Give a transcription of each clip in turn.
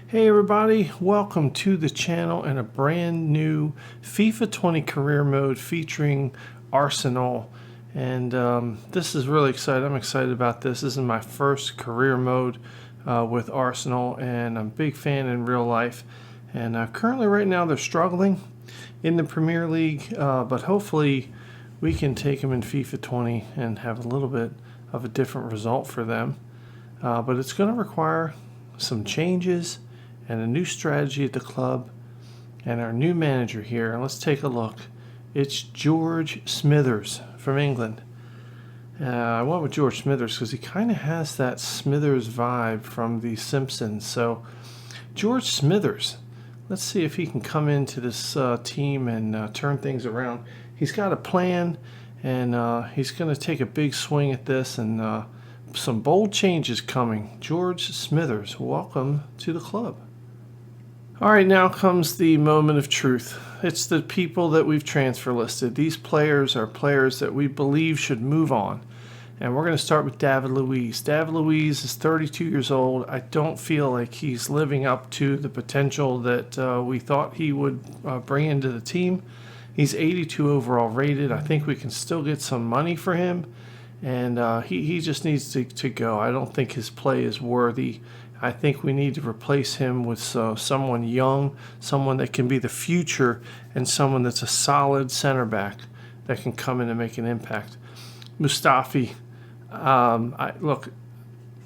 Hey everybody, welcome to the channel and a brand new FIFA 20 career mode featuring Arsenal. And this is really exciting. I'm excited about this. This is my first career mode with Arsenal, and I'm a big fan in real life. And currently right now they're struggling in the Premier League, but hopefully we can take them in FIFA 20 and have a little bit of a different result for them. But it's going to require some changes and a new strategy at the club and our new manager here. And let's take a look. It's George Smithers from England. I went with George Smithers because he kind of has that Smithers vibe from The Simpsons. So George Smithers, let's see if he can come into this team and turn things around. He's got a plan, and he's going to take a big swing at this, and some bold changes coming. George Smithers, welcome to the club. All right, now comes the moment of truth. It's the people that we've transfer listed. These players are players that we believe should move on. And we're going to start with David Luiz. David Luiz is 32 years old. I don't feel like he's living up to the potential that we thought he would bring into the team. He's 82 overall rated. I think we can still get some money for him. And he just needs to go. I don't think his play is worthy. I think we need to replace him with someone young, someone that can be the future, and someone that's a solid center back that can come in and make an impact. Mustafi, look,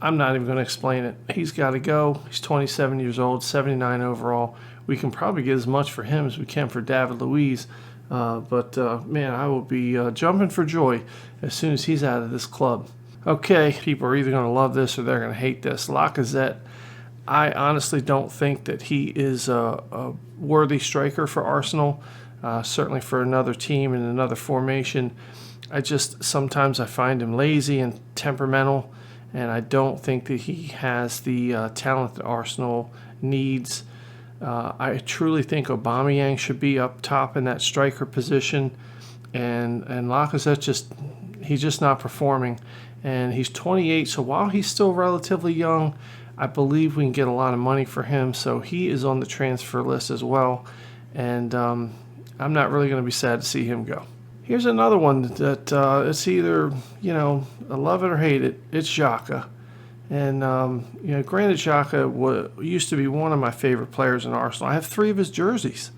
I'm not even going to explain it. He's got to go. He's 27 years old, 79 overall. We can probably get as much for him as we can for David Luiz. But man, I will be jumping for joy as soon as he's out of this club. Okay, people are either going to love this or they're going to hate this. Lacazette, I honestly don't think that he is a worthy striker for Arsenal, certainly for another team in another formation. Sometimes I find him lazy and temperamental, and I don't think that he has the talent that Arsenal needs. I truly think Aubameyang should be up top in that striker position, and Lacazette he's just not performing. And he's 28, so while he's still relatively young, I believe we can get a lot of money for him. So he is on the transfer list as well, and I'm not really going to be sad to see him go. Here's another one that it's either love it or hate it. It's Xhaka. And, granted, Xhaka used to be one of my favorite players in Arsenal. I have 3 of his jerseys.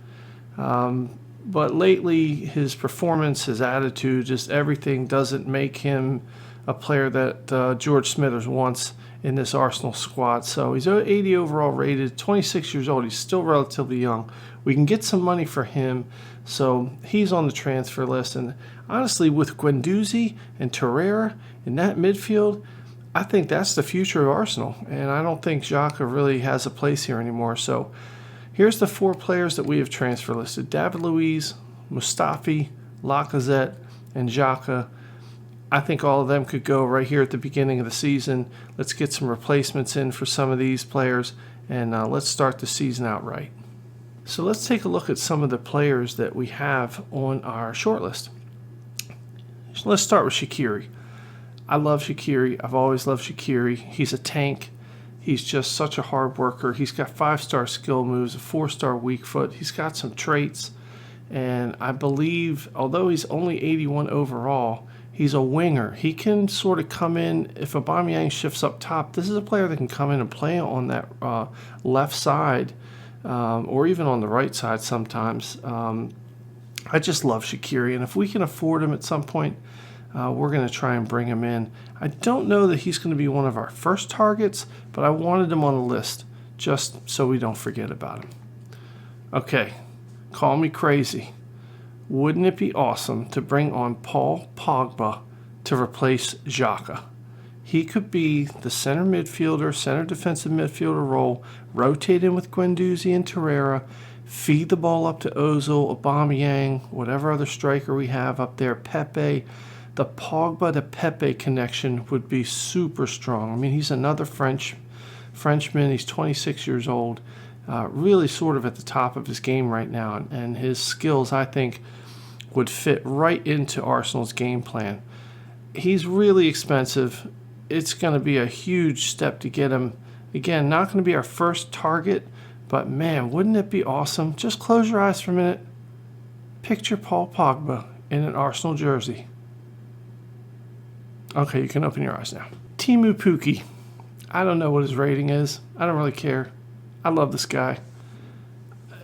But lately, his performance, his attitude, just everything doesn't make him a player that George Smithers wants in this Arsenal squad. So he's 80 overall rated, 26 years old. He's still relatively young. We can get some money for him. So he's on the transfer list. And honestly, with Guendouzi and Torreira in that midfield, I think that's the future of Arsenal, and I don't think Xhaka really has a place here anymore. So here's the 4 players that we have transfer listed: David Luiz, Mustafi, Lacazette, and Xhaka. I think all of them could go right here at the beginning of the season. Let's get some replacements in for some of these players, and let's start the season out right. So let's take a look at some of the players that we have on our shortlist. So let's start with Shaqiri. I love Shaqiri. I've always loved Shaqiri. He's a tank. He's just such a hard worker. He's got 5-star skill moves, a 4-star weak foot. He's got some traits. And I believe, although he's only 81 overall, he's a winger. He can sort of come in, if Aubameyang shifts up top, this is a player that can come in and play on that left side or even on the right side sometimes. I just love Shaqiri. And if we can afford him at some point, we're going to try and bring him in. I don't know that he's going to be one of our first targets, but I wanted him on the list just so we don't forget about him. Okay, call me crazy. Wouldn't it be awesome to bring on Paul Pogba to replace Xhaka? He could be the center midfielder, center defensive midfielder role, rotate in with Guendouzi and Torreira, feed the ball up to Ozil, Aubameyang, whatever other striker we have up there, Pepe. The Pogba to Pepe connection would be super strong. I mean, he's another Frenchman. He's 26 years old, really sort of at the top of his game right now. And his skills, I think, would fit right into Arsenal's game plan. He's really expensive. It's going to be a huge step to get him. Again, not going to be our first target, But man, wouldn't it be awesome? Just close your eyes for a minute. Picture Paul Pogba in an Arsenal jersey. Okay, you can open your eyes now. Timu Pukki. I don't know what his rating is. I don't really care. I love this guy.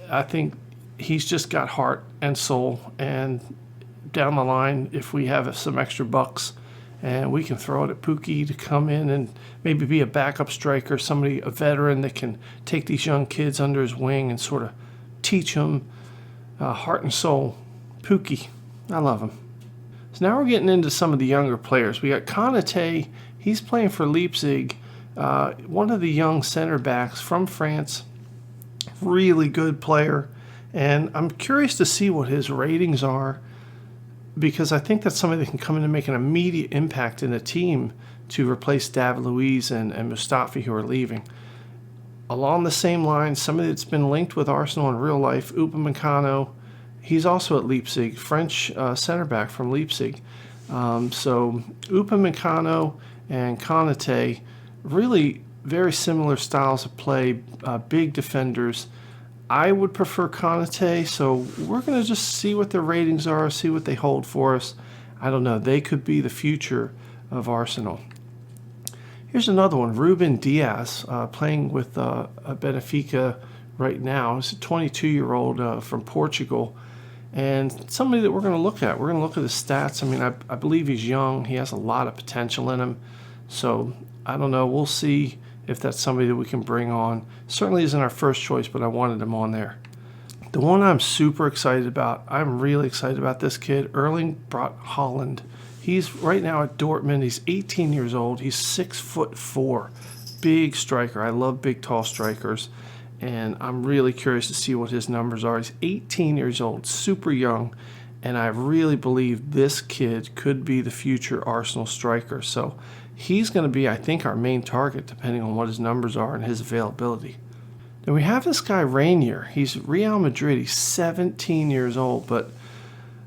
I think he's just got heart and soul. And down the line, if we have some extra bucks and we can throw it at Pukki to come in and maybe be a backup striker, somebody, a veteran that can take these young kids under his wing and sort of teach them heart and soul. Pukki, I love him. So now we're getting into some of the younger players. We got Konate. He's playing for Leipzig, one of the young center backs from France. Really good player. And I'm curious to see what his ratings are, because I think that's somebody that can come in and make an immediate impact in the team to replace David Luiz and Mustafi, who are leaving. Along the same line, somebody that's been linked with Arsenal in real life, Upamecano. He's also at Leipzig, French center back from Leipzig. So Upamecano and Konate, really very similar styles of play, big defenders. I would prefer Konate, so we're going to just see what their ratings are, see what they hold for us. I don't know. They could be the future of Arsenal. Here's another one, Ruben Diaz, playing with Benfica right now. He's a 22-year-old from Portugal, and somebody that we're going to look at. We're going to look at his stats. I mean, I believe he's young. He has a lot of potential in him. So I don't know. We'll see if that's somebody that we can bring on. Certainly isn't our first choice, but I wanted him on there. The one I'm super excited about, I'm really excited about this kid, Erling Braut Haaland. He's right now at Dortmund. He's 18 years old. He's 6'4", big striker. I love big, tall strikers, and I'm really curious to see what his numbers are. He's 18 years old, super young, and I really believe this kid could be the future Arsenal striker. So he's going to be, I think, our main target, depending on what his numbers are and his availability. Then we have this guy, Rainier. He's Real Madrid. He's 17 years old, but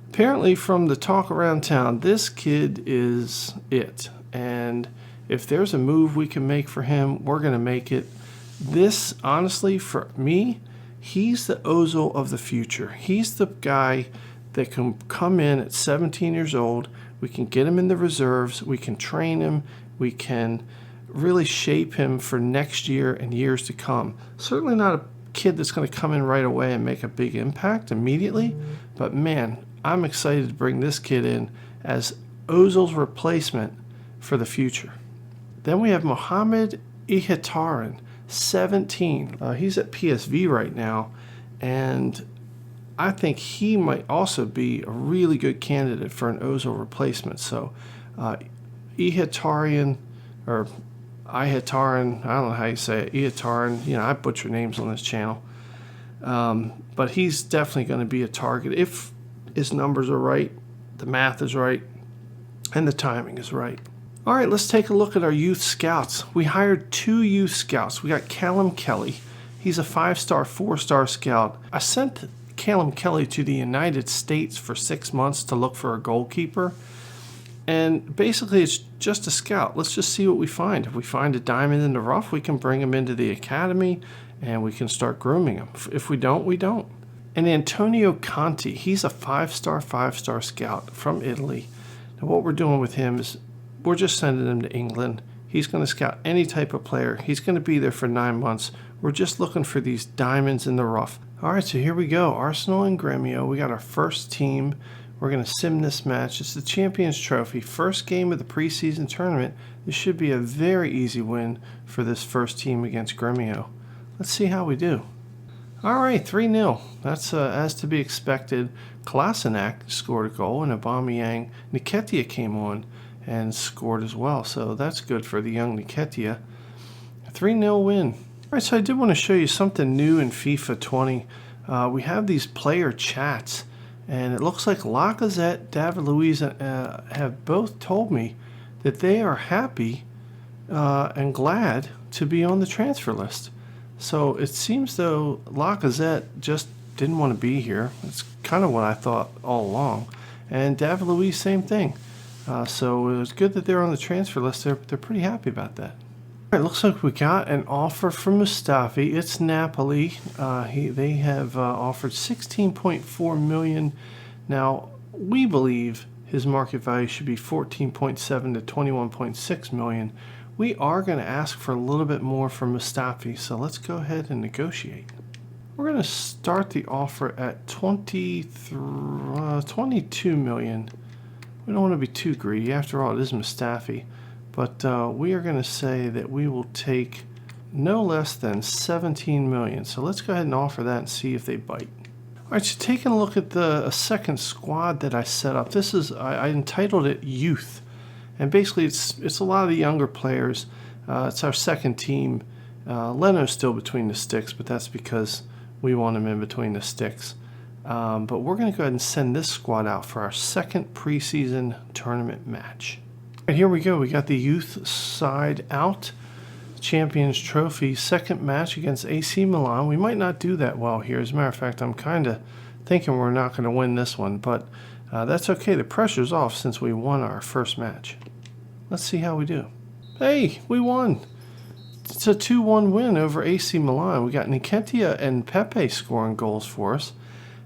apparently from the talk around town, this kid is it. And if there's a move we can make for him, we're going to make it. This, honestly, for me, he's the Ozil of the future. He's the guy that can come in at 17 years old. We can get him in the reserves. We can train him. We can really shape him for next year and years to come. Certainly not a kid that's going to come in right away and make a big impact immediately. But man, I'm excited to bring this kid in as Ozil's replacement for the future. Then we have Mohamed Mkhitaryan, 17. He's at PSV right now, and I think he might also be a really good candidate for an Ozil replacement. So Mkhitaryan, or Mkhitaryan, I don't know how you say it, Mkhitaryan, I butcher names on this channel. But he's definitely going to be a target if his numbers are right, the math is right, and the timing is right. All right, let's take a look at our youth scouts. We hired 2 youth scouts. We got Callum Kelly. He's a 5-star, 4-star scout. I sent Callum Kelly to the United States for 6 months to look for a goalkeeper. And basically, it's just a scout. Let's just see what we find. If we find a diamond in the rough, we can bring him into the academy and we can start grooming him. If we don't, we don't. And Antonio Conti, he's a 5-star scout from Italy. Now, what we're doing with him is we're just sending him to England. He's going to scout any type of player. He's going to be there for 9 months. We're just looking for these diamonds in the rough. All right, so here we go. Arsenal and Gremio. We got our first team. We're going to sim this match. It's the Champions Trophy. First game of the preseason tournament. This should be a very easy win for this first team against Gremio. Let's see how we do. All right, 3-0. That's as to be expected. Kolasinac scored a goal, and Aubameyang. Nketiah came on and scored as well. So that's good for the young Nketiah. 3-0 win. All right, so I did want to show you something new in FIFA 20. We have these player chats, and it looks like Lacazette, David Luiz have both told me that they are happy and glad to be on the transfer list. So it seems though Lacazette just didn't want to be here. It's kind of what I thought all along. And David Luiz, same thing. So it was good that they're on the transfer list. They're pretty happy about that. All right, looks like we got an offer from Mustafi. It's Napoli. They have offered 16.4 million. Now we believe his market value should be 14.7 to 21.6 million. We are going to ask for a little bit more from Mustafi, so let's go ahead and negotiate. We're going to start the offer at 22 million. We don't want to be too greedy. After all, it is Mustafi. But we are going to say that we will take no less than 17 million. So let's go ahead and offer that and see if they bite. All right, so taking a look at the second squad that I set up. This is, I entitled it Youth. And basically it's a lot of the younger players. It's our second team. Leno's still between the sticks, but that's because we want him in between the sticks. But we're going to go ahead and send this squad out for our second preseason tournament match. Right, here we go. We got the youth side out. Champions Trophy, second match against AC Milan. We might not do that well here. As a matter of fact, I'm kind of thinking we're not going to win this one, but that's okay. The pressure's off since we won our first match. Let's see how we do. Hey, we won. It's a 2-1 win over AC Milan. We got Nketiah and Pepe scoring goals for us,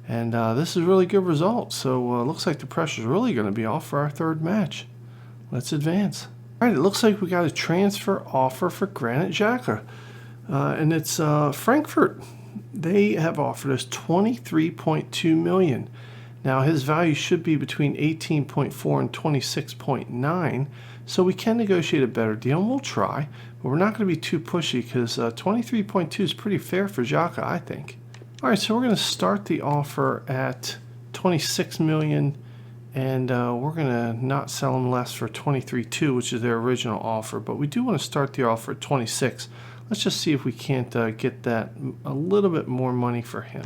and this is a really good result. So looks like the pressure's really going to be off for our third match. Let's advance. All right, it looks like we got a transfer offer for Granit Xhaka, and it's Frankfurt. They have offered us 23.2 million. Now his value should be between 18.4 and 26.9, so we can negotiate a better deal, and we'll try, but we're not going to be too pushy because 23.2 is pretty fair for Xhaka, I think. All right, so we're going to start the offer at 26 million. And we're going to not sell them less for 23.2, which is their original offer. But we do want to start the offer at 26. Let's just see if we can't get that a little bit more money for him.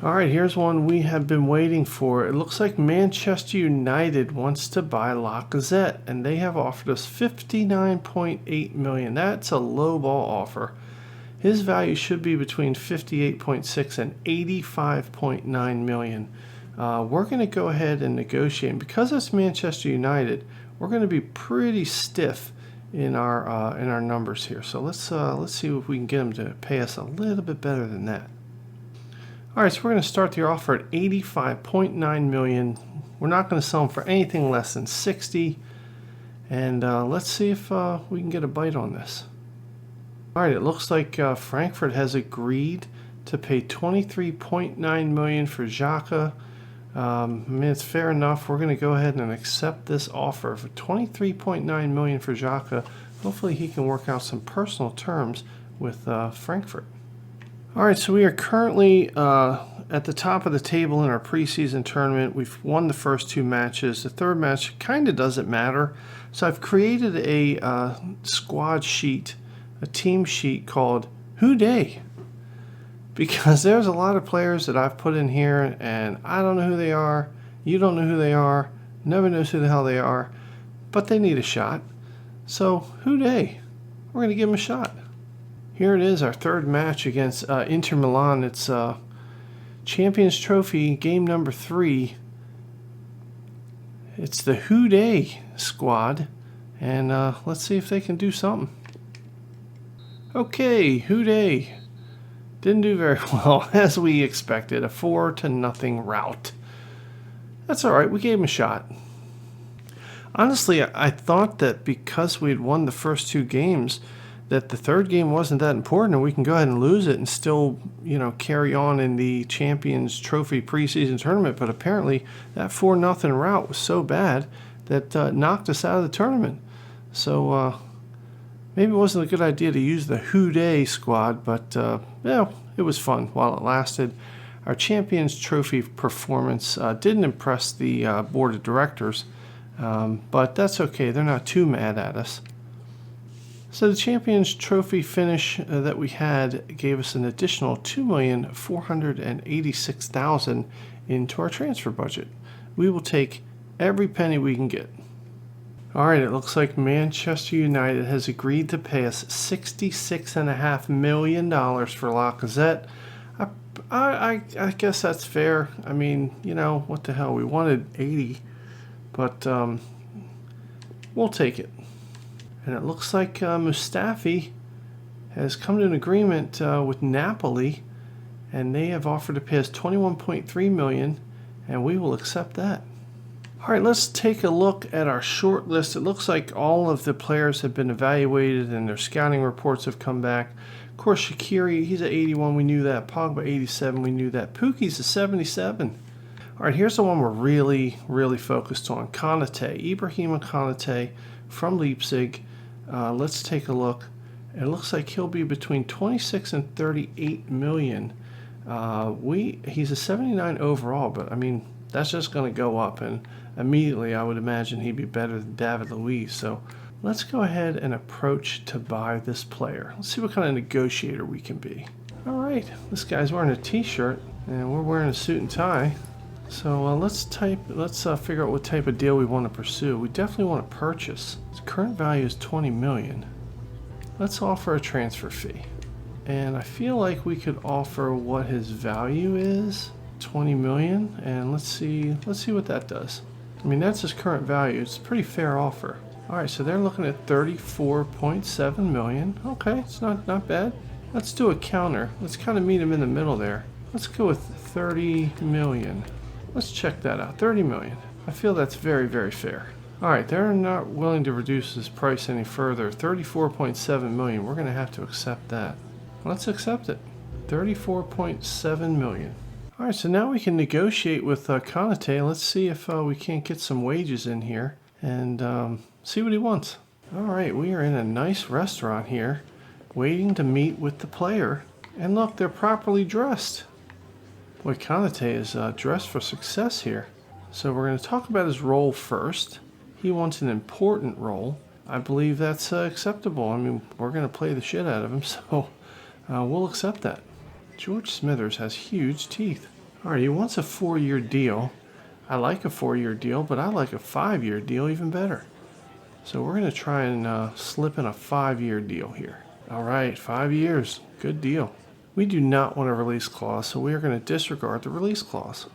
All right, here's one we have been waiting for. It looks like Manchester United wants to buy Lacazette, and they have offered us 59.8 million. That's a low ball offer. His value should be between 58.6 and 85.9 million. We're going to go ahead and negotiate. And because it's Manchester United, we're going to be pretty stiff in our numbers here. So let's see if we can get them to pay us a little bit better than that. All right, so we're going to start the offer at 85.9 million. We're not going to sell them for anything less than 60. And let's see if we can get a bite on this. All right, it looks like Frankfurt has agreed to pay 23.9 million for Xhaka. I mean, it's fair enough. We're going to go ahead and accept this offer for 23.9 million for Xhaka. Hopefully he can work out some personal terms with Frankfurt. All right, so we are currently at the top of the table in our preseason tournament. We've won the first two matches. The third match kind of doesn't matter. So I've created a squad sheet, a team sheet called Who Dey? Because there's a lot of players that I've put in here, and I don't know who they are. You don't know who they are. Nobody knows who the hell they are. But they need a shot. So, who dey? We're going to give them a shot. Here it is, our third match against Inter Milan. It's Champions Trophy, game number 3. It's the Who Dey squad. And let's see if they can do something. Okay, Who Dey. Didn't do very well, as we expected. A 4-0 rout. That's all right. We gave him a shot. Honestly, I thought that because we had won the first 2 games, that the third game wasn't that important, and we can go ahead and lose it and still, carry on in the Champions Trophy preseason tournament. But apparently, that 4-0 rout was so bad that knocked us out of the tournament. So maybe it wasn't a good idea to use the Who Dey squad, but it was fun while it lasted. Our Champions Trophy performance didn't impress the board of directors, but that's okay. They're not too mad at us. So the Champions Trophy finish that we had gave us an additional $2,486,000 into our transfer budget. We will take every penny we can get. All right, it looks like Manchester United has agreed to pay us $66.5 million for Lacazette. I guess that's fair. I mean, what the hell? We wanted 80, but we'll take it. And it looks like Mustafi has come to an agreement with Napoli, and they have offered to pay us $21.3 million, and we will accept that. All right, let's take a look at our short list. It looks like all of the players have been evaluated and their scouting reports have come back. Of course, Shaqiri, he's at 81, we knew that. Pogba, 87, we knew that. Pukki's a 77. All right, here's the one we're really, really focused on. Konate, Ibrahima Konate from Leipzig. Let's take a look. It looks like he'll be between 26 and 38 million. He's a 79 overall, but I mean, that's just going to go up, and immediately I would imagine he'd be better than David Luiz. So let's go ahead and approach to buy this player. Let's see what kind of negotiator we can be. All right, this guy's wearing a t-shirt and we're wearing a suit and tie. So let's figure out what type of deal we want to pursue. We definitely want to purchase. His current value is 20 million. Let's offer a transfer fee. And I feel like we could offer what his value is, 20 million, and let's see what that does. I mean, that's his current value. It's a pretty fair offer. All right, so they're looking at 34.7 million. Okay, it's not bad. Let's do a counter. Let's kind of meet him in the middle there. Let's go with 30 million. Let's check that out, 30 million. I feel that's very, very fair. All right, they're not willing to reduce this price any further. 34.7 million, we're gonna have to accept that. Let's accept it, 34.7 million. All right, so now we can negotiate with Konate. Let's see if we can't get some wages in here and see what he wants. All right, we are in a nice restaurant here, waiting to meet with the player. And look, they're properly dressed. Boy, Konate is dressed for success here. So we're going to talk about his role first. He wants an important role. I believe that's acceptable. I mean, we're going to play the shit out of him, so we'll accept that. George Smithers has huge teeth. All right, he wants a 4-year deal. I like a 4-year deal, but I like a 5-year deal even better. So we're going to try and slip in a 5-year deal here. All right, 5 years. Good deal. We do not want a release clause, so we are going to disregard the release clause.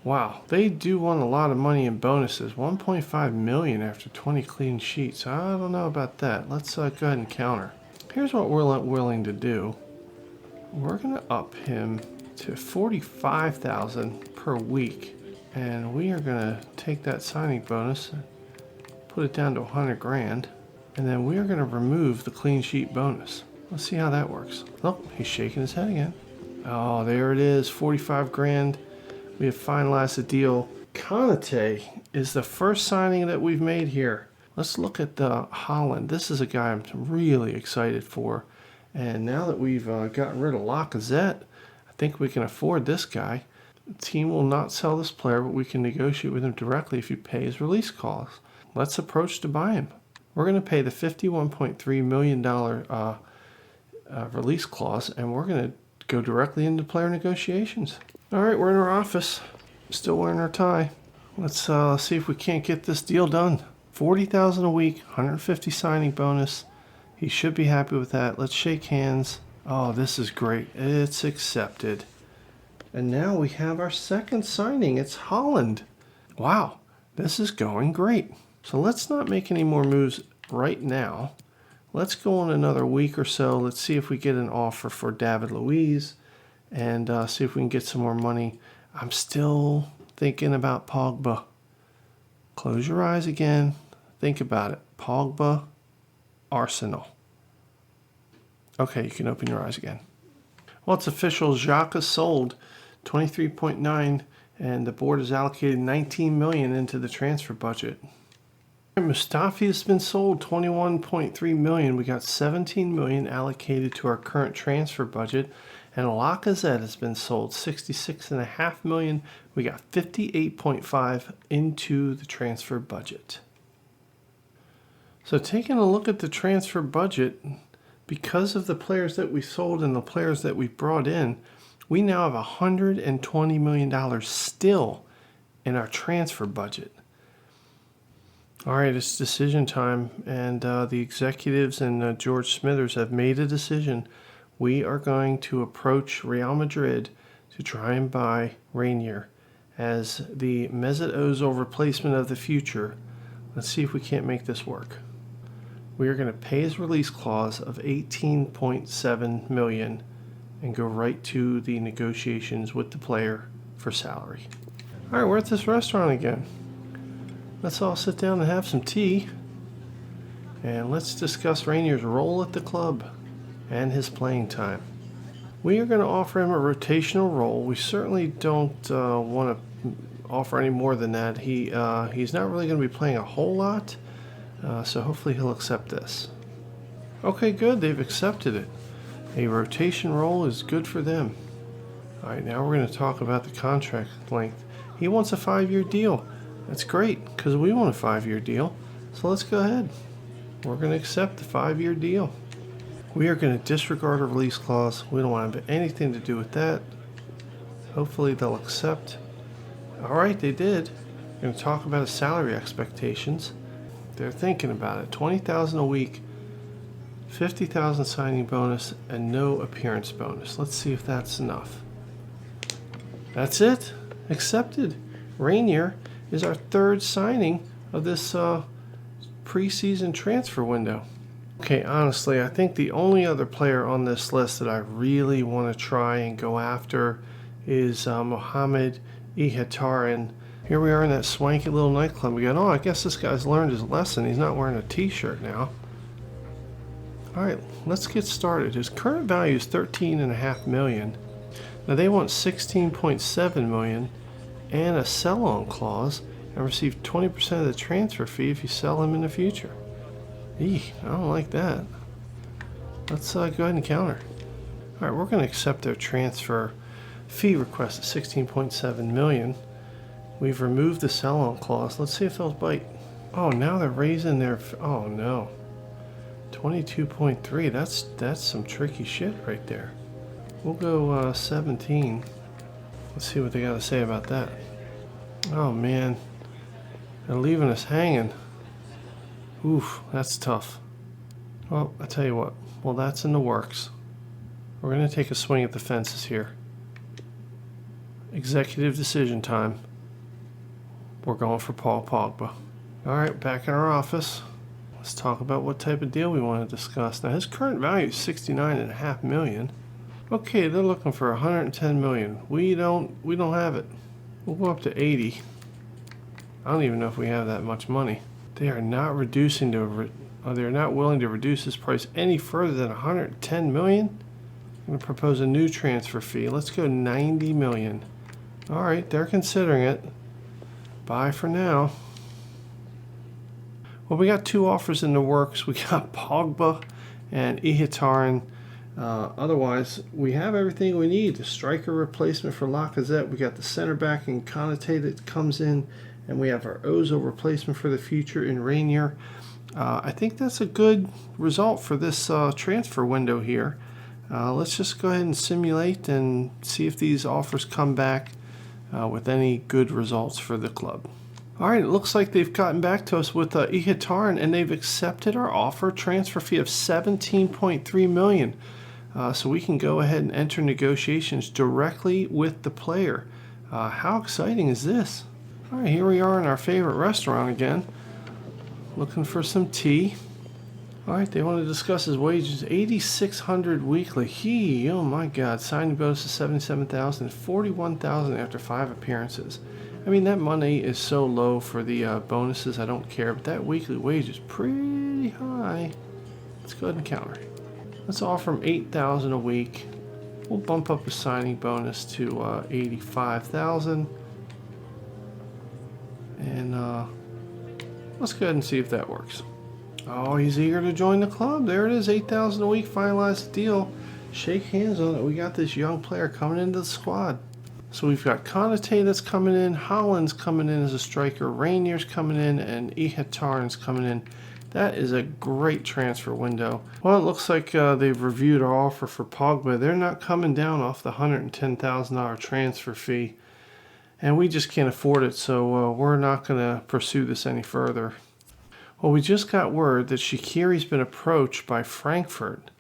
Wow, they do want a lot of money in bonuses. 1.5 million after 20 clean sheets. I don't know about that. Let's go ahead and counter. Here's what we're willing to do. We're going to up him to 45,000 per week, and we are going to take that signing bonus, put it down to 100 grand, and then we are going to remove the clean sheet bonus. Let's see how that works. Oh, he's shaking his head again. Oh, there it is, 45 grand. We have finalized the deal. Konate is the first signing that we've made here. Let's look at Holland. This is a guy I'm really excited for. And now that we've gotten rid of Lacazette, I think we can afford this guy. The team will not sell this player, but we can negotiate with him directly if you pay his release clause. Let's approach to buy him. We're going to pay the $51.3 million release clause, and we're going to go directly into player negotiations. All right, we're in our office. Still wearing our tie. Let's see if we can't get this deal done. 40,000 a week, 150 signing bonus. He should be happy with that. Let's shake hands. Oh, this is great. It's accepted. And now we have our second signing. It's Holland. Wow, this is going great. So let's not make any more moves right now. Let's go on another week or so. Let's see if we get an offer for David Luiz and see if we can get some more money. I'm still thinking about Pogba. Close your eyes again. Think about it. Pogba, Arsenal. Okay, you can open your eyes again. Well, it's official. Xhaka sold 23.9, and the board has allocated 19 million into the transfer budget. Mustafi has been sold 21.3 million. We got 17 million allocated to our current transfer budget, and Lacazette has been sold 66.5 million. We got 58.5 into the transfer budget. So taking a look at the transfer budget, because of the players that we sold and the players that we brought in, we now have $120 million still in our transfer budget. All right, it's decision time, and the executives and George Smithers have made a decision. We are going to approach Real Madrid to try and buy Rainier as the Mesut Ozil replacement of the future. Let's see if we can't make this work. We are going to pay his release clause of 18.7 million and go right to the negotiations with the player for salary. All right, we're at this restaurant again. Let's all sit down and have some tea. And let's discuss Rainier's role at the club and his playing time. We are going to offer him a rotational role. We certainly don't want to offer any more than that. He's not really going to be playing a whole lot. So hopefully he'll accept this. Okay, good. They've accepted it. A rotation role is good for them. All right, now we're going to talk about the contract length. He wants a 5-year deal. That's great because we want a 5-year deal. So let's go ahead. We're going to accept the 5-year deal. We are going to disregard a release clause. We don't want to have anything to do with that. Hopefully they'll accept. All right, they did. We're going to talk about his salary expectations. They're thinking about it. $20,000 a week, $50,000 signing bonus, and no appearance bonus. Let's see if that's enough. That's it. Accepted. Rainier is our 3rd signing of this preseason transfer window. Okay, honestly, I think the only other player on this list that I really want to try and go after is Mohamed Ihataren. Here we are in that swanky little nightclub again. Oh, I guess this guy's learned his lesson. He's not wearing a t-shirt now. All right, let's get started. His current value is $13.5 million. Now they want $16.7 million and a sell-on clause and receive 20% of the transfer fee if you sell him in the future. I don't like that. Let's go ahead and counter. All right, we're going to accept their transfer fee request of $16.7 million. We've removed the sell-on clause. Let's see if they'll bite. Oh, now they're raising their... Oh, no. 22.3. That's some tricky shit right there. We'll go 17. Let's see what they got to say about that. Oh, man. They're leaving us hanging. Oof, that's tough. Well, I tell you what. Well, that's in the works. We're going to take a swing at the fences here. Executive decision time. We're going for Paul Pogba. All right, back in our office. Let's talk about what type of deal we want to discuss. Now, his current value is $69.5 million. Okay, they're looking for $110 million. We don't have it. We'll go up to 80. I don't even know if we have that much money. They are not reducing they're not willing to reduce this price any further than $110 million. I'm going to propose a new transfer fee. Let's go $90 million. All right, they're considering it. Bye for now. Well, we got 2 offers in the works. We got Pogba and Ihataren. Otherwise, we have everything we need. The striker replacement for Lacazette. We got the center back in Konate that comes in. And we have our Ozil replacement for the future in Rainier. I think that's a good result for this transfer window here. Let's just go ahead and simulate and see if these offers come back with any good results for the club. All right, it looks like they've gotten back to us with Ihataren, and they've accepted our offer. Transfer fee of $17.3 million. So we can go ahead and enter negotiations directly with the player. How exciting is this? All right, here we are in our favorite restaurant again, looking for some tea. All right, they want to discuss his wages, $8,600 weekly. Oh my God, signing bonus is $77,000, $41,000 after 5 appearances. I mean, that money is so low for the bonuses, I don't care, but that weekly wage is pretty high. Let's go ahead and counter. Let's offer him $8,000 a week. We'll bump up his signing bonus to $85,000. And let's go ahead and see if that works. Oh, he's eager to join the club. There it is, $8,000 a week, finalize the deal. Shake hands on it. We got this young player coming into the squad. So we've got Konate that's coming in, Holland's coming in as a striker, Rainier's coming in, and Ihataren's coming in. That is a great transfer window. Well, it looks like they've reviewed our offer for Pogba. They're not coming down off the $110,000 transfer fee. And we just can't afford it, so we're not going to pursue this any further. Well, we just got word that Shaqiri's been approached by Frankfurt.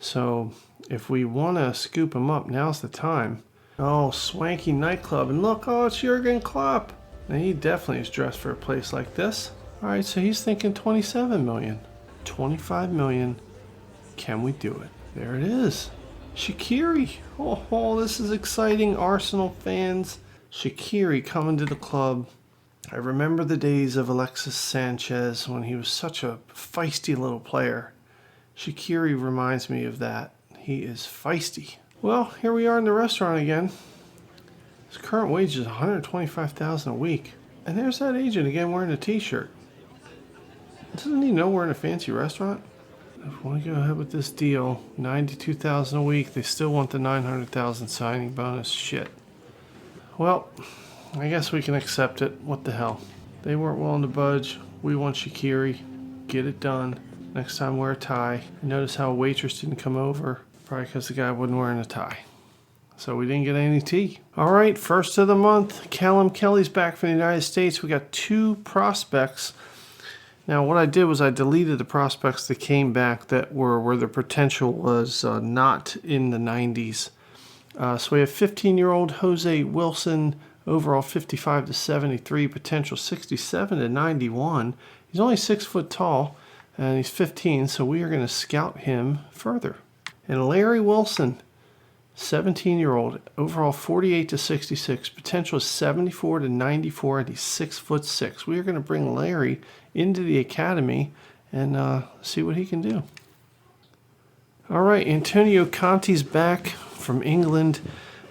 So if we want to scoop him up, now's the time. Oh, swanky nightclub. And look, oh, it's Jurgen Klopp. Now, he definitely is dressed for a place like this. All right, so he's thinking $27 million. 25 million. Can we do it? There it is. Shaqiri. Oh, this is exciting, Arsenal fans. Shaqiri coming to the club. I remember the days of Alexis Sanchez when he was such a feisty little player. Shaqiri reminds me of that. He is feisty. Well, here we are in the restaurant again. His current wage is $125,000 a week. And there's that agent again wearing a t-shirt. Doesn't he know we're in a fancy restaurant? If we want to go ahead with this deal, $92,000 a week, they still want the $900,000 signing bonus. Shit. Well, I guess we can accept it. What the hell? They weren't willing to budge. We want Shaqiri. Get it done. Next time wear a tie. Notice how a waitress didn't come over. Probably because the guy wasn't wearing a tie. So we didn't get any tea. All right, first of the month. Callum Kelly's back from the United States. We got 2 prospects. Now, what I did was I deleted the prospects that came back that were where the potential was not in the 90s. So we have 15-year-old Jose Wilson, overall 55 to 73, potential 67 to 91. He's only 6 foot tall, and he's 15, so we are going to scout him further. And Larry Wilson, 17-year-old, overall 48 to 66, potential is 74 to 94, and he's 6'6". We are going to bring Larry into the academy and see what he can do. All right, Antonio Conte's back from England.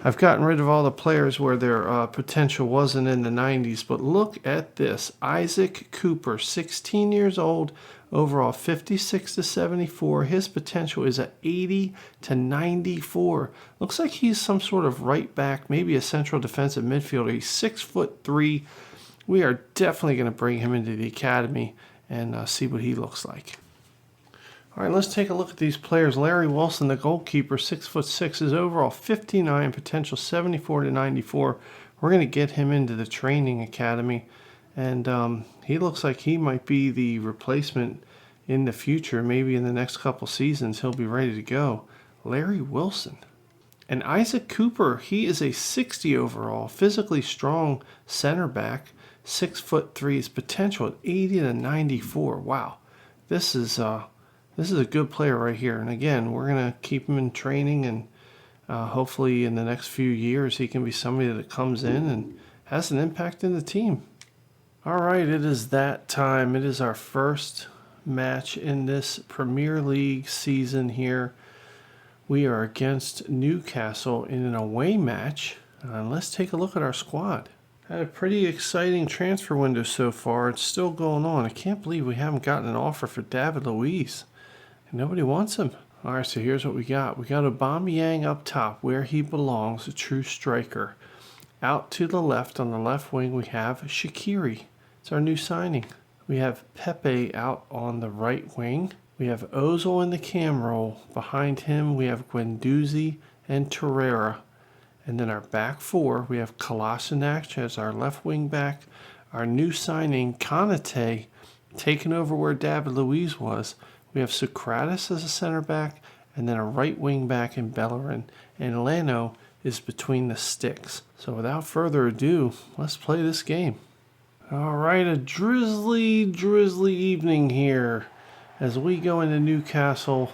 I've gotten rid of all the players where their potential wasn't in the 90s, but look at this. Isaac Cooper, 16 years old, overall 56 to 74. His potential is at 80 to 94. Looks like he's some sort of right back, maybe a central defensive midfielder. He's 6'3". We are definitely going to bring him into the academy and see what he looks like. All right, let's take a look at these players. Larry Wilson, the goalkeeper, 6'6", is overall 59, potential 74 to 94. We're going to get him into the training academy, and he looks like he might be the replacement in the future. Maybe in the next couple seasons, he'll be ready to go. Larry Wilson. And Isaac Cooper, he is a 60 overall, physically strong center back, 6'3". His potential at 80 to 94. Wow, this is a good player right here. And again, we're going to keep him in training, and hopefully in the next few years he can be somebody that comes in and has an impact in the team. All right, it is that time. It is our first match in this Premier League season here. We are against Newcastle in an away match. Let's take a look at our squad. Had a pretty exciting transfer window so far. It's still going on. I can't believe we haven't gotten an offer for David Luiz. Nobody wants him. All right, so here's what we got. We got Aubameyang up top where he belongs, a true striker. Out to the left, on the left wing, we have Shaqiri. It's our new signing. We have Pepe out on the right wing. We have Ozil in the cam role. Behind him, we have Guendouzi and Torreira. And then our back four, we have Kolasinac as our left wing back. Our new signing, Konate, taking over where David Luiz was. We have Socrates as a center back, and then a right wing back in Bellerin. And Leno is between the sticks. So without further ado, let's play this game. All right, a drizzly evening here as we go into Newcastle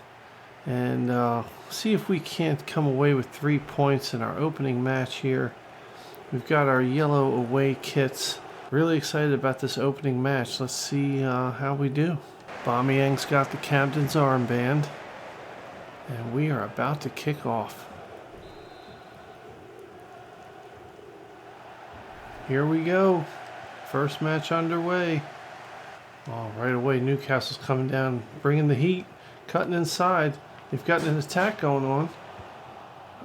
and see if we can't come away with 3 points in our opening match here. We've got our yellow away kits. Really excited about this opening match. Let's see how we do. Aubameyang's got the captain's armband, and we are about to kick off. Here we go. First match underway. Oh, right away, Newcastle's coming down, bringing the heat, cutting inside. They've got an attack going on.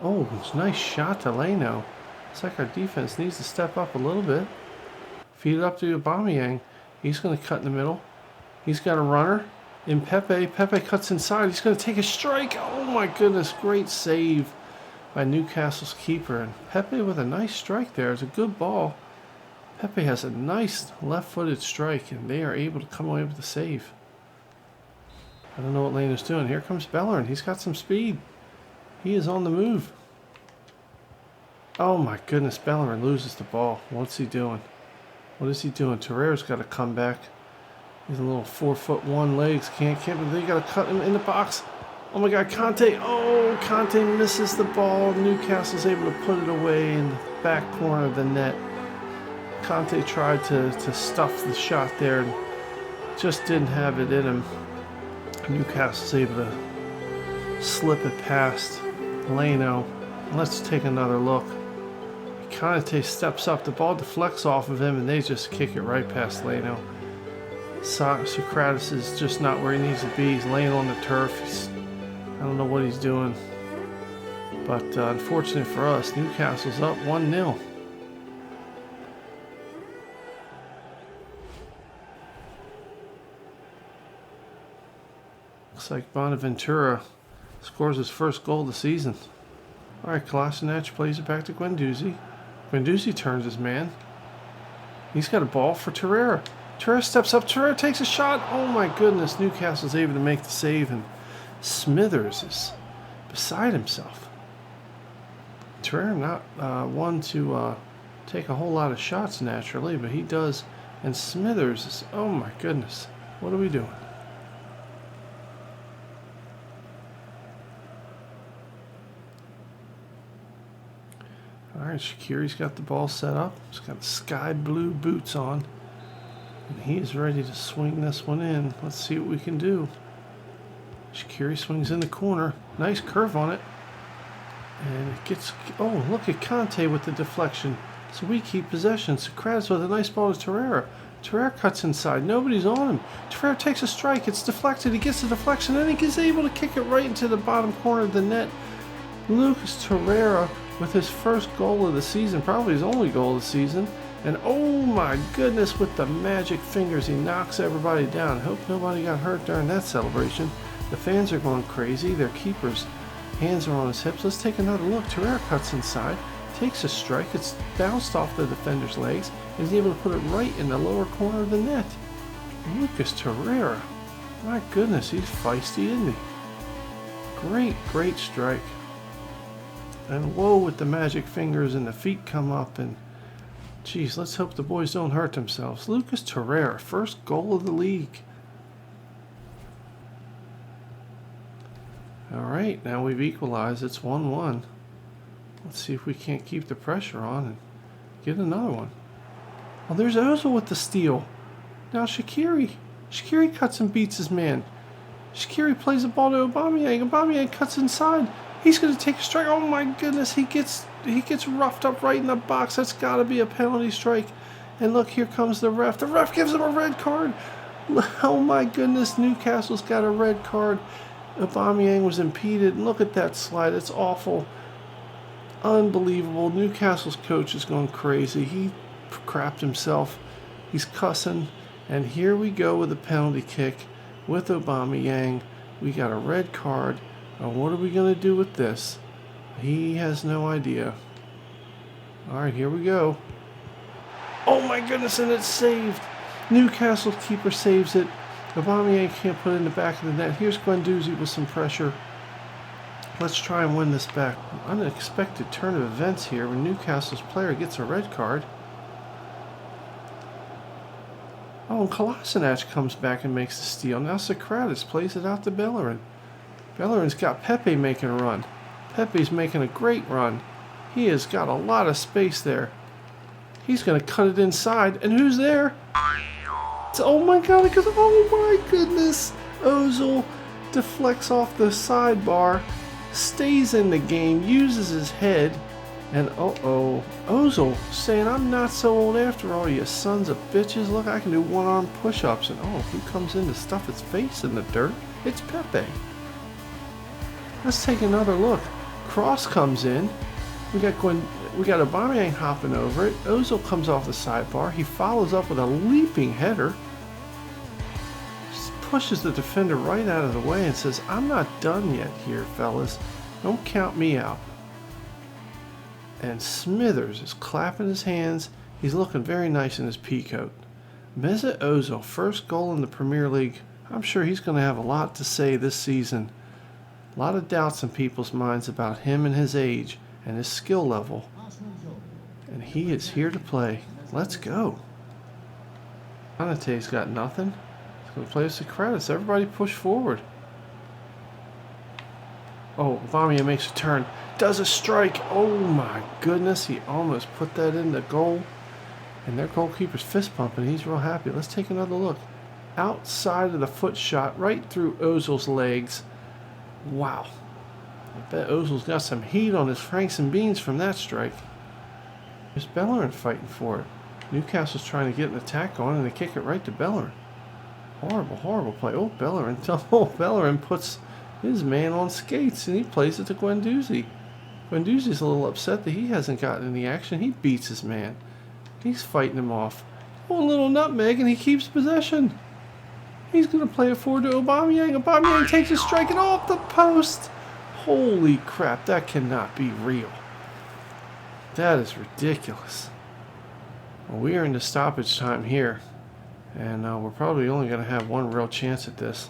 Oh, it's a nice shot to Leno. Looks like our defense needs to step up a little bit. Feed it up to Aubameyang. He's going to cut in the middle. He's got a runner in Pepe. Pepe cuts inside. He's going to take a strike. Oh my goodness, great save by Newcastle's keeper. And Pepe with a nice strike there. It's a good ball. Pepe has a nice left-footed strike, and they are able to come away with the save. I don't know what Leno's doing. Here comes Bellerin. He's got some speed. He is on the move. Oh my goodness, Bellerin loses the ball. What's he doing? What is he doing? Torreira's got to come back. He's a little 4'1" legs. Can't. They gotta cut him in the box. Oh my God, Conte. Oh, Conte misses the ball. Newcastle's able to put it away in the back corner of the net. Conte tried to stuff the shot there and just didn't have it in him. Newcastle's able to slip it past Leno. Let's take another look. Conte steps up. The ball deflects off of him and they just kick it right past Leno. Socrates is just not where he needs to be. He's laying on the turf. I don't know what he's doing. But unfortunate for us, Newcastle's up 1-0. Looks like Bonaventura scores his first goal of the season. All right, Kolasinac plays it back to Guendouzi. Guendouzi turns his man. He's got a ball for Torreira. Torreira steps up. Torreira takes a shot. Oh my goodness, Newcastle's able to make the save, and Smithers is beside himself. Torreira not one to take a whole lot of shots naturally, but he does. And Smithers is, oh my goodness, what are we doing? All right, Shaqiri's got the ball set up. He's got sky blue boots on. And he is ready to swing this one in. Let's see what we can do. Shaqiri swings in the corner. Nice curve on it. And it gets... Oh, look at Conte with the deflection. So we keep possession. Socrates with a nice ball to Torreira. Torreira cuts inside. Nobody's on him. Torreira takes a strike. It's deflected. He gets the deflection. And he's able to kick it right into the bottom corner of the net. Lucas Torreira with his first goal of the season. Probably his only goal of the season. And oh my goodness, with the magic fingers, he knocks everybody down. Hope nobody got hurt during that celebration. The fans are going crazy. Their keeper's hands are on his hips. Let's take another look. Torreira cuts inside, takes a strike. It's bounced off the defender's legs, and he's able to put it right in the lower corner of the net. Lucas Torreira. My goodness, he's feisty, isn't he? Great strike. And whoa, with the magic fingers, and the feet come up, and geez, let's hope the boys don't hurt themselves. Lucas Torreira, first goal of the league. All right, now we've equalized. It's 1-1. Let's see if we can't keep the pressure on and get another one. Oh, there's Ozil with the steal. Now Shaqiri. Shaqiri cuts and beats his man. Shaqiri plays the ball to Aubameyang. Aubameyang cuts inside. He's going to take a strike. Oh my goodness, he gets roughed up right in the box. That's got to be a penalty strike. And look, here comes the ref. The ref gives him a red card. Oh my goodness, Newcastle's got a red card. Aubameyang was impeded. Look at that slide. It's awful. Unbelievable. Newcastle's coach is going crazy. He crapped himself. He's cussing. And here we go with a penalty kick with Aubameyang. We got a red card. Now what are we going to do with this? He has no idea. All right, here we go. Oh my goodness, and it's saved. Newcastle's keeper saves it. Aubameyang can't put it in the back of the net. Here's Guendouzi with some pressure. Let's try and win this back. Unexpected turn of events here when Newcastle's player gets a red card. Oh, and Kolasinac comes back and makes the steal. Now Socrates plays it out to Bellerin. Bellerin's got Pepe making a run. Pepe's making a great run. He has got a lot of space there. He's going to cut it inside. And who's there? Oh my God, because oh my goodness. Ozil deflects off the sidebar, stays in the game, uses his head, and Ozil saying, I'm not so old after all, you sons of bitches. Look, I can do one-arm push-ups. And oh, who comes in to stuff his face in the dirt? It's Pepe. Let's take another look. Cross comes in. We got Aubameyang hopping over it. Ozil comes off the sidebar. He follows up with a leaping header. Just pushes the defender right out of the way and says, I'm not done yet here, fellas. Don't count me out. And Smithers is clapping his hands. He's looking very nice in his pea coat. Mesut Ozil, first goal in the Premier League. I'm sure he's going to have a lot to say this season. A lot of doubts in people's minds about him and his age and his skill level. And he is here to play. Let's go. Konate's got nothing. He's going to play us the credits. Everybody push forward. Oh, Aubameyang makes a turn. Does a strike. Oh my goodness. He almost put that in the goal. And their goalkeeper's fist pumping. He's real happy. Let's take another look. Outside of the foot shot, right through Ozil's legs. Wow. I bet Ozil's got some heat on his Franks and Beans from that strike. There's Bellerin fighting for it. Newcastle's trying to get an attack on, and they kick it right to Bellerin. Horrible, horrible play. Oh, Bellerin. Oh, Bellerin puts his man on skates, and he plays it to Guendouzi. Guendouzi's a little upset that he hasn't gotten any action. He beats his man. He's fighting him off. Oh, a little nutmeg, and he keeps possession. He's going to play it forward to Aubameyang. Aubameyang takes a strike and off the post. Holy crap, that cannot be real. That is ridiculous. Well, we are into stoppage time here. And we're probably only going to have one real chance at this.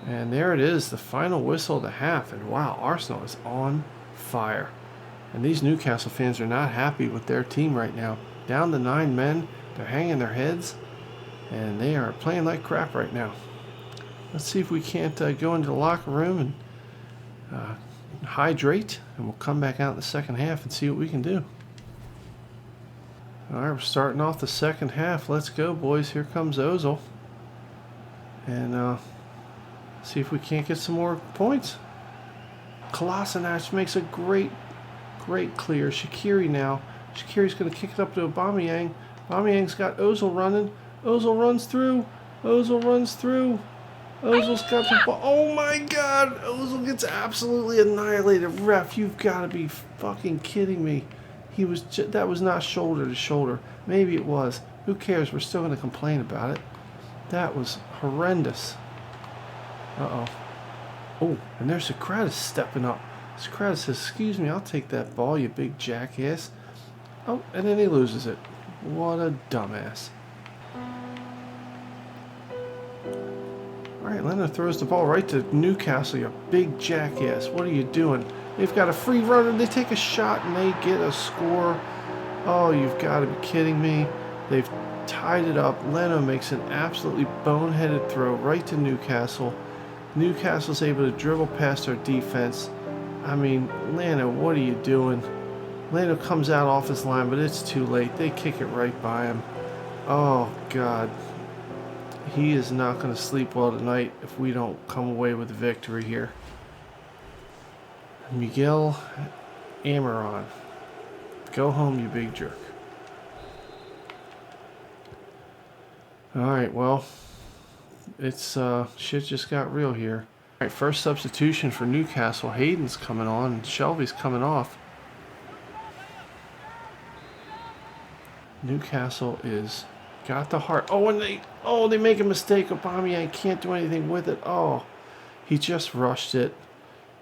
And there it is, the final whistle of the half. And wow, Arsenal is on fire. And these Newcastle fans are not happy with their team right now. Down to 9 men. They're hanging their heads. And they are playing like crap right now. Let's see if we can't go into the locker room and hydrate. And we'll come back out in the second half and see what we can do. All right, we're starting off the second half. Let's go, boys. Here comes Ozil. And see if we can't get some more points. Kolasinac makes a great clear. Shaqiri now. Shaqiri's going to kick it up to Aubameyang. Aubameyang's got Ozil running. Ozil runs through. Ozil runs through. Ozil's got the ball. Oh my God! Ozil gets absolutely annihilated. Ref, you've got to be fucking kidding me. That was not shoulder to shoulder. Maybe it was. Who cares? We're still going to complain about it. That was horrendous. Uh-oh. Oh, and there's Socrates stepping up. Socrates says, "Excuse me, I'll take that ball, you big jackass." Oh, and then he loses it. What a dumbass. All right, Leno throws the ball right to Newcastle, you big jackass. What are you doing? They've got a free runner. They take a shot and they get a score. Oh, you've got to be kidding me. They've tied it up. Leno makes an absolutely boneheaded throw right to Newcastle. Newcastle's able to dribble past our defense. I mean, Leno, what are you doing? Leno comes out off his line, but it's too late. They kick it right by him. Oh, God. He is not going to sleep well tonight if we don't come away with a victory here. Miguel Amaron. Go home, you big jerk. Alright, well, it's shit just got real here. Alright, first substitution for Newcastle. Hayden's coming on and Shelby's coming off. Newcastle is got the heart. Oh, and they make a mistake. Aubameyang can't do anything with it. Oh, he just rushed it.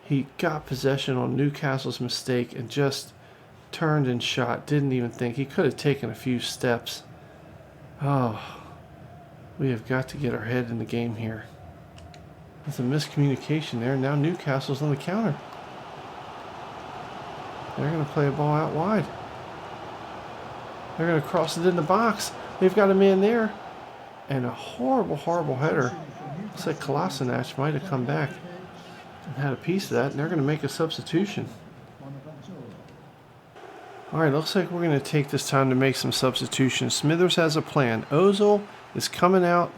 He got possession on Newcastle's mistake and just turned and shot. Didn't even think. He could have taken a few steps. Oh, we have got to get our head in the game here. There's a miscommunication there. Now Newcastle's on the counter. They're going to play a ball out wide. They're going to cross it in the box. They've got a man there. And a horrible, horrible header. Looks like Kolasinac might have come back and had a piece of that. And they're going to make a substitution. Alright, looks like we're going to take this time to make some substitutions. Smithers has a plan. Ozil is coming out.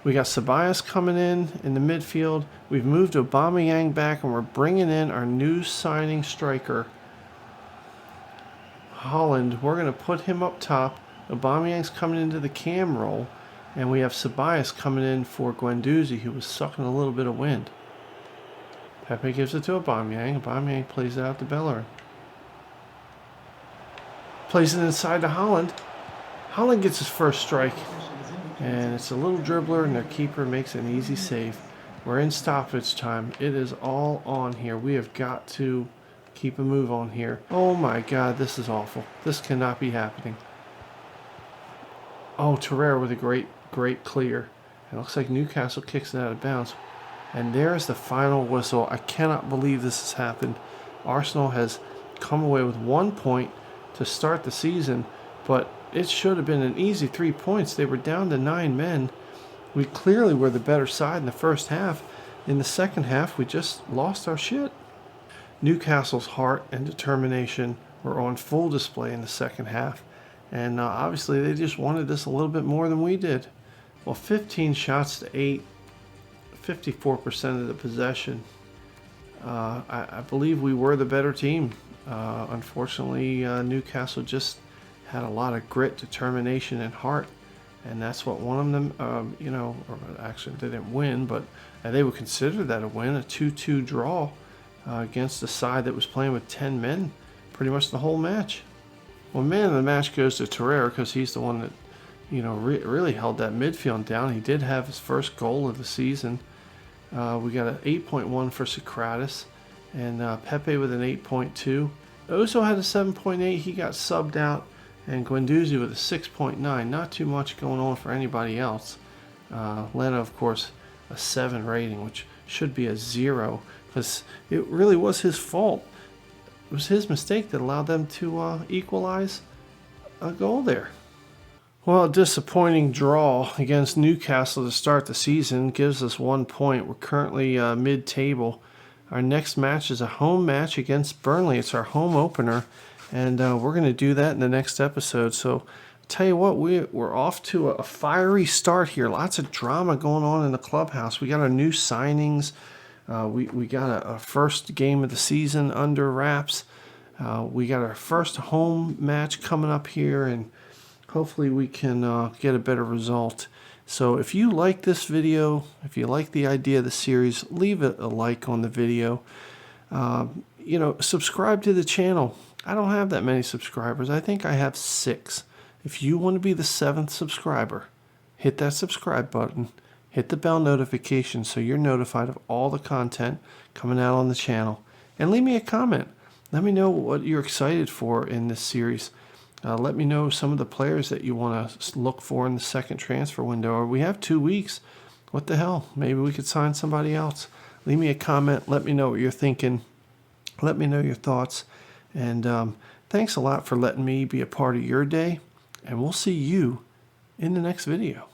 We got Ceballos coming in the midfield. We've moved Aubameyang back and we're bringing in our new signing striker, Holland. We're going to put him up top. Aubameyang's coming into the cam role. And we have Ceballos coming in for Guendouzi, who was sucking a little bit of wind. Pepe gives it to Aubameyang. Aubameyang plays it out to Bellerin. Plays it inside to Holland. Holland gets his first strike. And it's a little dribbler, and their keeper makes an easy save. We're in stoppage time. It is all on here. We have got to keep a move on here. Oh my God, this is awful. This cannot be happening. Oh, Torreira with a great clear. It looks like Newcastle kicks it out of bounds. And there's the final whistle. I cannot believe this has happened. Arsenal has come away with 1 point to start the season, but it should have been an easy 3 points. They were down to 9 men, We clearly were the better side in the first half. In the second half, we just lost our shit. Newcastle's heart and determination were on full display in the second half, and obviously they just wanted this a little bit more than we did. Well, 15 shots to 8, 54% of the possession. I believe we were the better team. Unfortunately, Newcastle just had a lot of grit, determination, and heart, and that's what won them. Or actually they didn't win, but they would consider that a win, a 2-2 draw against a side that was playing with 10 men pretty much the whole match. Well, man of the match goes to Torreira because he's the one that, really held that midfield down. He did have his first goal of the season. We got an 8.1 for Socrates, and Pepe with an 8.2. Oso had a 7.8. He got subbed out, and Guendouzi with a 6.9. Not too much going on for anybody else. Leno, of course, a 7 rating, which should be a 0, because it really was his fault. It was his mistake that allowed them to equalize a goal there. Well, a disappointing draw against Newcastle to start the season gives us 1 point. We're currently mid-table. Our next match is a home match against Burnley. It's our home opener, and we're going to do that in the next episode. So, I'll tell you what, we're off to a fiery start here. Lots of drama going on in the clubhouse. We got our new signings. We got a first game of the season under wraps. We got our first home match coming up here, and hopefully we can get a better result. So if you like this video, if you like the idea of the series, leave it a like on the video. Subscribe to the channel. I don't have that many subscribers. I think I have 6. If you want to be the 7th subscriber, hit that subscribe button. Hit the bell notification so you're notified of all the content coming out on the channel. And leave me a comment. Let me know what you're excited for in this series. Let me know some of the players that you want to look for in the second transfer window. Or we have 2 weeks. What the hell? Maybe we could sign somebody else. Leave me a comment. Let me know what you're thinking. Let me know your thoughts. And thanks a lot for letting me be a part of your day. And we'll see you in the next video.